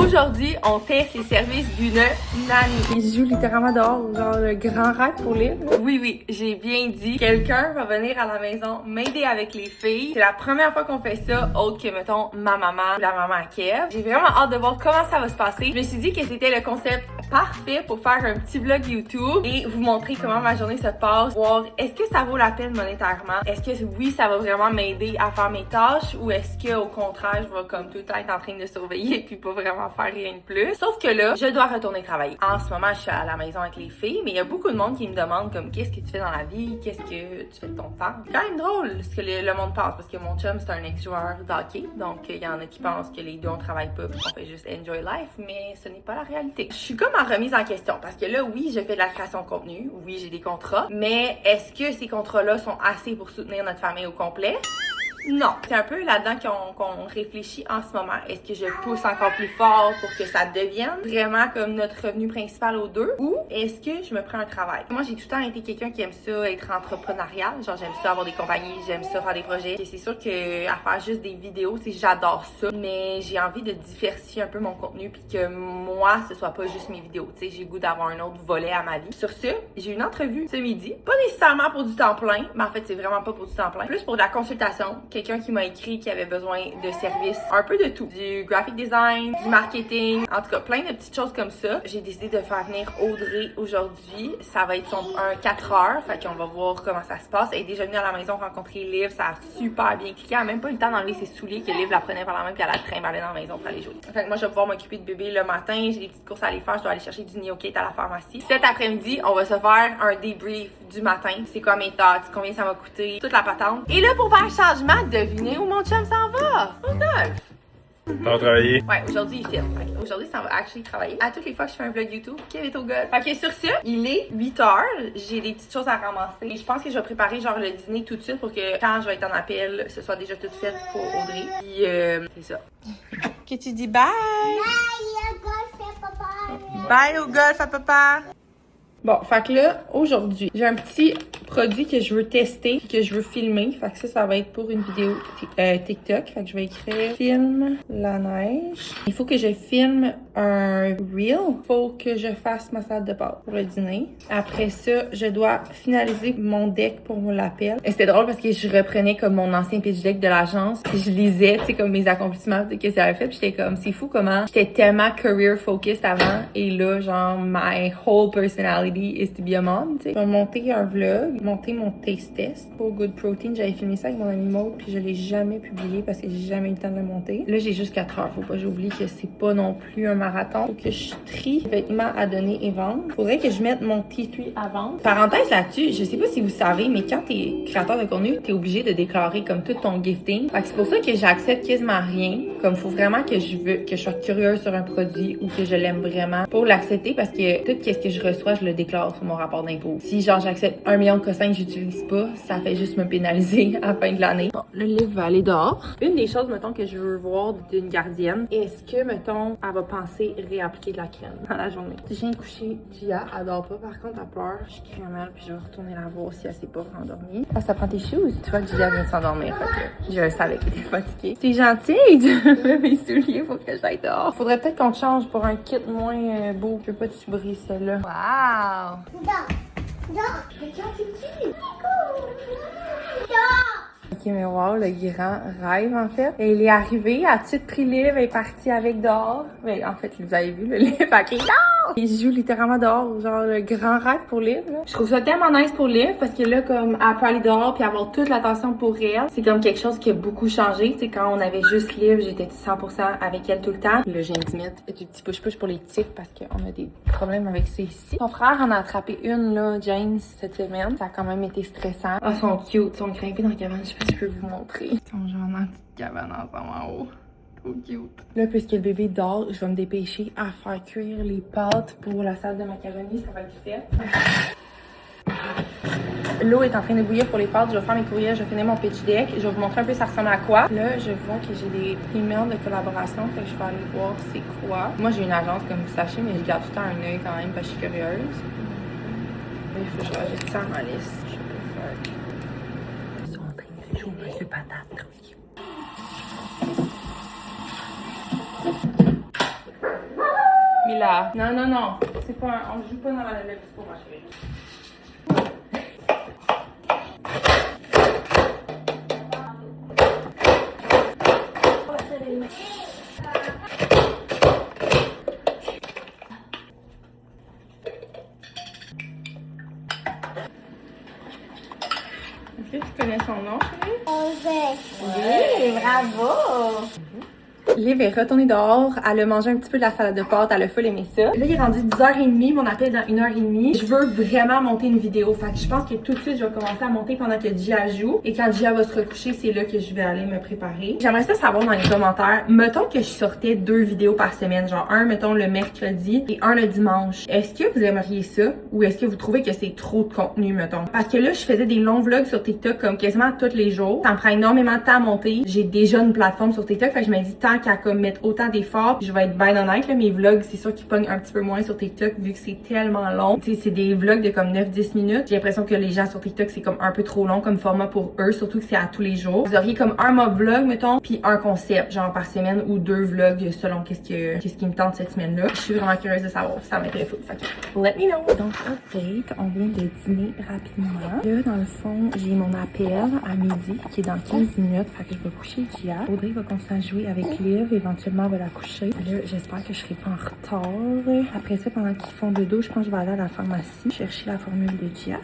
Aujourd'hui, on teste les services d'une nanny. Il joue littéralement dehors, genre le grand rêve pour Liv. Oui, j'ai bien dit. Quelqu'un va venir à la maison m'aider avec les filles. C'est la première fois qu'on fait ça, autre que, mettons, ma maman ou la maman à Kev. J'ai vraiment hâte de voir comment ça va se passer. Je me suis dit que c'était le concept parfait pour faire un petit vlog YouTube et vous montrer comment ma journée se passe, voir est-ce que ça vaut la peine monétairement, est-ce que oui, ça va vraiment m'aider à faire mes tâches ou est-ce que au contraire, je vais comme tout le temps être en train de surveiller puis pas vraiment faire rien de plus. Sauf que là, je dois retourner travailler. En ce moment, je suis à la maison avec les filles, mais il y a beaucoup de monde qui me demande comme qu'est-ce que tu fais dans la vie, qu'est-ce que tu fais de ton temps. C'est quand même drôle ce que le monde pense parce que mon chum, c'est un ex-joueur d'hockey, donc il y en a qui pensent que les deux on travaille pas puis qu'on fait juste enjoy life, mais ce n'est pas la réalité. Je suis comme en remise en question parce que là, oui, je fais de la création de contenu, oui, j'ai des contrats, mais est-ce que ces contrats-là sont assez pour soutenir notre famille au complet? Non. C'est un peu là-dedans qu'on réfléchit en ce moment. Est-ce que je pousse encore plus fort pour que ça devienne vraiment comme notre revenu principal aux deux? Ou est-ce que je me prends un travail? Moi, j'ai tout le temps été quelqu'un qui aime ça être entrepreneurial. Genre, j'aime ça avoir des compagnies, j'aime ça faire des projets. Et c'est sûr que à faire juste des vidéos, j'adore ça. Mais j'ai envie de diversifier un peu mon contenu puis que moi, ce soit pas juste mes vidéos. Tu sais, j'ai le goût d'avoir un autre volet à ma vie. Sur ce, j'ai une entrevue ce midi. Pas nécessairement pour du temps plein, mais en fait, c'est vraiment pas pour du temps plein. Plus pour de la consultation. Quelqu'un qui m'a écrit qui avait besoin de services, un peu de tout. Du graphic design, du marketing, en tout cas plein de petites choses comme ça. J'ai décidé de faire venir Audrey aujourd'hui. Ça va être un 4 heures, fait qu'on va voir comment ça se passe. Elle est déjà venue à la maison rencontrer Liv, ça a super bien cliqué. Elle a même pas eu le temps d'enlever ses souliers que Liv la prenait par la main puis elle la trimballait dans la maison pour aller jouer. Fait que moi je vais pouvoir m'occuper de bébé le matin, j'ai des petites courses à aller faire, je dois aller chercher du Neocate à la pharmacie. Cet après-midi, on va se faire un débrief du matin. C'est quoi mes tâches, combien ça m'a coûté, toute la patente. Et là pour faire un changement, devinez où mon chum s'en va? Rodolphe! Ça va travailler? Ouais, aujourd'hui il filme. Aujourd'hui, ça va actually travailler. À toutes les fois que je fais un vlog YouTube, Kev est au golf. Fait que sur ce, il est 8h. J'ai des petites choses à ramasser. Et je pense que je vais préparer genre le dîner tout de suite pour que quand je vais être en appel, ce soit déjà tout fait pour Audrey. Puis c'est ça. Que tu dis bye! Bye au golf à papa! Bon, fait que là, aujourd'hui, j'ai un petit produit que je veux tester, que je veux filmer. Fait que ça va être pour une vidéo TikTok. Fait que je vais écrire « Filme la neige ». Il faut que je filme un reel. Faut que je fasse ma salade de pâtes pour le dîner. Après ça, je dois finaliser mon deck pour mon appel. Et c'était drôle parce que je reprenais comme mon ancien pitch deck de l'agence. Puis je lisais, tu sais, comme mes accomplissements de qu'est-ce que j'avais fait. Puis j'étais comme, c'est fou comment j'étais tellement career focused avant. Et là, genre, my whole personality is to be a mom, tu sais. Je vais monter un vlog, monter mon taste test pour Good Protein. J'avais filmé ça avec mon ami Maud, puis je l'ai jamais publié parce que j'ai jamais eu le temps de le monter. Là, j'ai juste 4 heures. Faut pas que j'oublie que c'est pas non plus un marathon. Faut que je trie les vêtements à donner et vendre. Faudrait que je mette mon T3 à vendre. Parenthèse là-dessus, je sais pas si vous savez, mais quand t'es créateur de contenu, t'es obligé de déclarer comme tout ton gifting. Fait que c'est pour ça que j'accepte quasiment rien. Comme faut vraiment que je sois curieuse sur un produit ou que je l'aime vraiment pour l'accepter parce que tout ce que je reçois, je le déclare sur mon rapport d'impôt. Si genre j'accepte 1 million de cossins que j'utilise pas, ça fait juste me pénaliser à la fin de l'année. Bon, le livre va aller dehors. Une des choses, mettons, que je veux voir d'une gardienne, est-ce que, mettons, elle va penser réappliquer de la crème dans la journée? Je viens de coucher Gia, elle dort pas, par contre, elle pleure. Je crie à mal, puis je vais retourner la voir si elle s'est pas rendormie. Ah, ça prend tes shoes? Tu vois que Gia vient de s'endormir, fait que je savais qu'elle était fatiguée. C'est gentil de mettre mes souliers pour que j'aille dehors. Faudrait peut-être qu'on change pour un kit moins beau. Je peux pas te subir celle-là. Wow! Regarde, c'est qui? Ok, mais wow, le grand rêve, en fait. Et il est arrivé, elle a tout pris Liv, elle est partie avec dehors. Mais en fait, vous avez vu, le Liv a crié non! Il joue littéralement dehors, genre le grand rêve pour Liv, là. Je trouve ça tellement nice pour Liv, parce que là, comme, elle peut aller dehors puis avoir toute l'attention pour elle. C'est comme quelque chose qui a beaucoup changé. Tu sais, quand on avait juste Liv, j'étais 100% avec elle tout le temps. Là, j'ai envie de mettre du petit push-push pour les tiques, parce qu'on a des problèmes avec ça ici. Son frère en a attrapé une, là, James, cette semaine. Ça a quand même été stressant. Ah, ils sont cute, ils sont grimpés dans la cabane. Je sais pas si je peux vous montrer. Ils sont genre dans une petite cabane ensemble en haut. Trop cute. Là, puisque le bébé dort, je vais me dépêcher à faire cuire les pâtes pour la salade de macaroni. Ça va être fait. L'eau est en train de bouillir pour les pâtes. Je vais faire mes courriels, je vais finir mon pitch deck. Je vais vous montrer un peu ça ressemble à quoi. Là, je vois que j'ai des emails de collaboration. Fait que je vais aller voir c'est quoi. Moi, j'ai une agence, comme vous sachez, mais je garde tout le temps un œil quand même parce que je suis curieuse. Il faut que je rajoute ça à ma liste. Je peux faire. Ils sont en train de jouer au Monsieur Patate. Mila. Non, non, non. C'est pas on joue pas dans la petite pour ma chérie. Est-ce que tu connais son nom, chérie? Oui, bravo! Liv est retournée dehors, elle a mangé un petit peu de la salade de pâtes, elle a full aimé ça. Là, il est rendu 10h30, mon appel dans 1h30. Je veux vraiment monter une vidéo, fait que je pense que tout de suite, je vais commencer à monter pendant que Gia joue. Et quand Gia va se recoucher, c'est là que je vais aller me préparer. J'aimerais ça savoir dans les commentaires, mettons que je sortais 2 vidéos par semaine, genre un, mettons, le mercredi et un le dimanche. Est-ce que vous aimeriez ça ou est-ce que vous trouvez que c'est trop de contenu, mettons? Parce que là, je faisais des longs vlogs sur TikTok comme quasiment tous les jours. Ça me prend énormément de temps à monter. J'ai déjà une plateforme sur TikTok, fait que je me dis tant qu'à comme mettre autant d'efforts, je vais être bien honnête, là, mes vlogs, c'est sûr qu'ils pognent un petit peu moins sur TikTok vu que c'est tellement long. Tu sais, c'est des vlogs de comme 9-10 minutes. J'ai l'impression que les gens sur TikTok, c'est comme un peu trop long comme format pour eux, surtout que c'est à tous les jours. Vous auriez comme un mob vlog, mettons, puis un concept, genre par semaine ou 2 vlogs selon qu'est-ce qui me tente cette semaine-là. Je suis vraiment curieuse de savoir, ça m'intéresse fou. Fait que, let me know! Donc, update, on vient de dîner rapidement. Là, dans le fond, j'ai mon appel à midi qui est dans 15 minutes, fait que je vais coucher Gia. Audrey va continuer à jouer avec Liv, éventuellement elle va la coucher. Là, j'espère que je serai pas en retard. Après ça, pendant qu'ils font dodo, je pense que je vais aller à la pharmacie chercher la formule de Gia.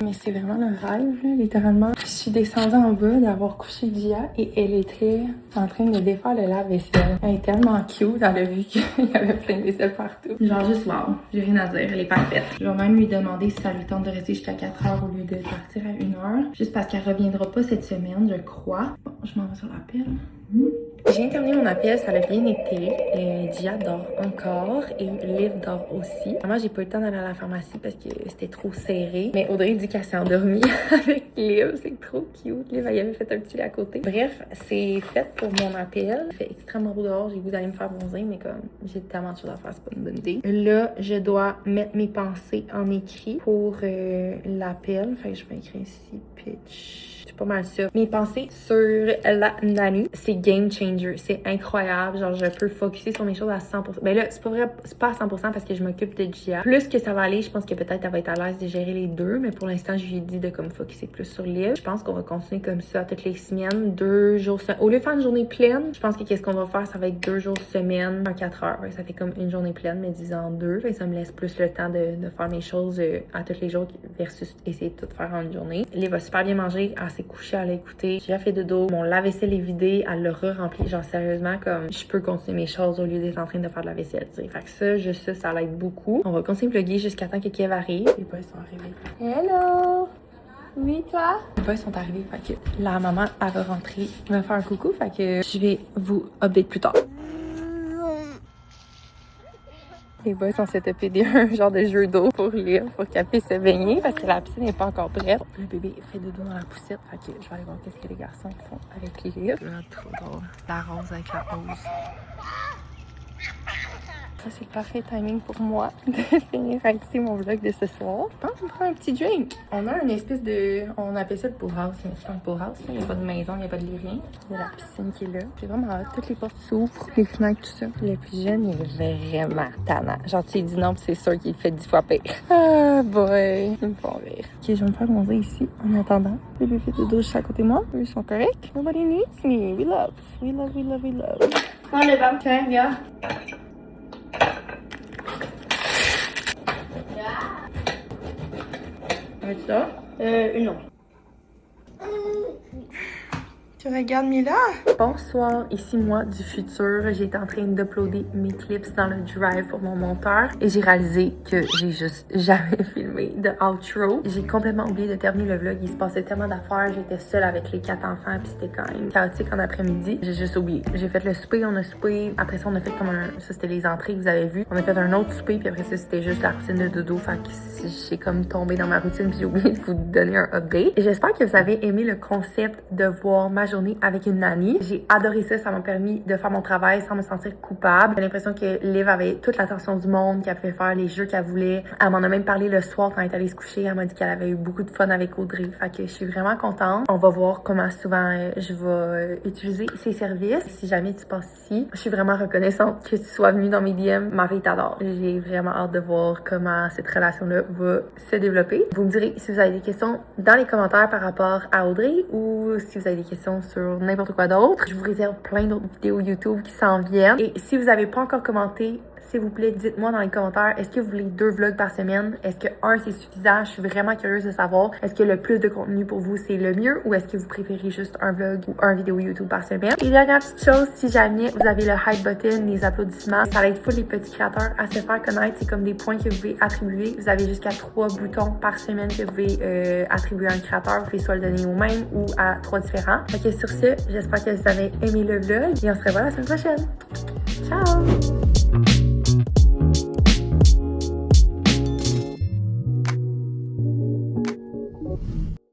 Mais c'est vraiment le rêve, là, littéralement. Je suis descendue en bas d'avoir couché Gia et elle était en train de défaire le lave-vaisselle. Elle est tellement cute, elle a vu qu'il y avait plein de vaisselle partout. Genre juste wow, j'ai rien à dire, elle est parfaite. Je vais même lui demander si ça lui tente de rester jusqu'à 4 heures au lieu de partir à 1 heure. Juste parce qu'elle reviendra pas cette semaine, je crois. Bon, je m'en vais sur l'appel. Je viens de terminer mon appel, ça a bien été. Gia dort encore et Liv dort aussi. Moi, j'ai pas eu le temps d'aller à la pharmacie parce que c'était trop serré. Mais Audrey dit qu'elle s'est endormie avec Liv. C'est trop cute. Liv, elle avait fait un petit lait à côté. Bref, c'est fait pour mon appel. Il fait extrêmement beau dehors. J'ai le goût d'aller me faire bronzer, mais comme j'ai tellement de choses à faire, c'est pas une bonne idée. Là, je dois mettre mes pensées en écrit pour l'appel. Fait que je vais écrire ici, pitch. Pas mal ça. Mes pensées sur la nanny, c'est game changer. C'est incroyable. Genre, je peux focusser sur mes choses à 100%. Ben là, c'est pas vrai, c'est pas à 100% parce que je m'occupe de Gia. Plus que ça va aller, je pense que peut-être elle va être à l'aise de gérer les deux. Mais pour l'instant, je lui ai dit de comme focusser plus sur Liv. Je pense qu'on va continuer comme ça toutes les semaines. 2 jours semaine. Au lieu de faire une journée pleine, je pense que qu'est-ce qu'on va faire, ça va être 2 jours semaine, en 4 heures. Ça fait comme une journée pleine, mais disons 2. Ça me laisse plus le temps de faire mes choses à tous les jours versus essayer de tout faire en une journée. Liv va super bien manger. Elle couché à l'écouter. J'ai fait dodo. Mon lave-vaisselle est vidé. Elle l'a re-rempli. Genre, sérieusement, comme je peux continuer mes choses au lieu d'être en train de faire de la vaisselle, tu sais. Fait que ça, juste ça l'aide beaucoup. On va continuer de vlogger jusqu'à temps que Kev arrive. Les boys sont arrivés. Hello! Oui, toi? Les boys sont arrivés. Fait que la maman, elle va rentrer, me faire un coucou. Fait que je vais vous update plus tard. Les boys ont setupé un genre de jeu d'eau pour Liv, pour qu'elle puisse se baigner parce que la piscine n'est pas encore prête. Le bébé fait dodo dans la poussette, fait que je vais aller voir qu'est-ce que les garçons font avec Liv. Là, trop drôle. La rose avec la rose. Ça, c'est le parfait timing pour moi de finir ici mon vlog de ce soir. Je pense que je vais prendre un petit drink. On a une espèce de... On appelle ça le pool house. C'est un pool house. Il n'y a pas de maison, il n'y a pas de lit, rien. Il y a la piscine qui est là. C'est vraiment hot. Toutes les portes s'ouvrent, les fenêtres, tout ça. Le plus jeune, il est vraiment tannant. Genre, tu sais, dit non, c'est sûr qu'il fait 10 fois pire. Ah, boy. Ils me font rire. Ok, je vais me faire bronzer ici en attendant. Le bébé fait dodo juste à côté de moi. Eux, ils sont corrects. Nobody needs me. We love. We love, we love, we love. On est bon. Tiens, viens. Veux-tu ça? Non. Tu regardes Mila? Bonsoir, ici moi du futur. J'étais en train d'uploader mes clips dans le drive pour mon monteur et j'ai réalisé que j'ai juste jamais filmé de outro. J'ai complètement oublié de terminer le vlog. Il se passait tellement d'affaires. J'étais seule avec les 4 enfants puis c'était quand même chaotique en après-midi. J'ai juste oublié. J'ai fait le souper, on a soupé. Après ça, on a fait comme un... Ça, c'était les entrées que vous avez vues. On a fait un autre souper puis après ça, c'était juste la routine de dodo. Fait que j'ai comme tombé dans ma routine puis j'ai oublié de vous donner un update. Et j'espère que vous avez aimé le concept de voir majoritairement journée avec une nanny. J'ai adoré ça, ça m'a permis de faire mon travail sans me sentir coupable. J'ai l'impression que Liv avait toute l'attention du monde, qu'elle pouvait faire les jeux qu'elle voulait. Elle m'en a même parlé le soir quand elle est allée se coucher. Elle m'a dit qu'elle avait eu beaucoup de fun avec Audrey. Fait que je suis vraiment contente. On va voir comment souvent je vais utiliser ses services. Si jamais tu passes ici, je suis vraiment reconnaissante que tu sois venue dans mes DM. Ma fille t'adore. J'ai vraiment hâte de voir comment cette relation-là va se développer. Vous me direz si vous avez des questions dans les commentaires par rapport à Audrey ou si vous avez des questions sur n'importe quoi d'autre. Je vous réserve plein d'autres vidéos YouTube qui s'en viennent. Et si vous n'avez pas encore commenté, s'il vous plaît, dites-moi dans les commentaires, est-ce que vous voulez 2 vlogs par semaine? Est-ce que 1 c'est suffisant? Je suis vraiment curieuse de savoir. Est-ce que le plus de contenu pour vous c'est le mieux ou est-ce que vous préférez juste un vlog ou un vidéo YouTube par semaine? Et dernière petite chose, si jamais vous avez le hype button, les applaudissements, ça aide full les petits créateurs à se faire connaître. C'est comme des points que vous pouvez attribuer. Vous avez jusqu'à 3 boutons par semaine que vous pouvez attribuer à un créateur. Vous pouvez soit le donner au même ou à 3 différents. Ok, sur ce, j'espère que vous avez aimé le vlog et on se revoit la semaine prochaine. Ciao!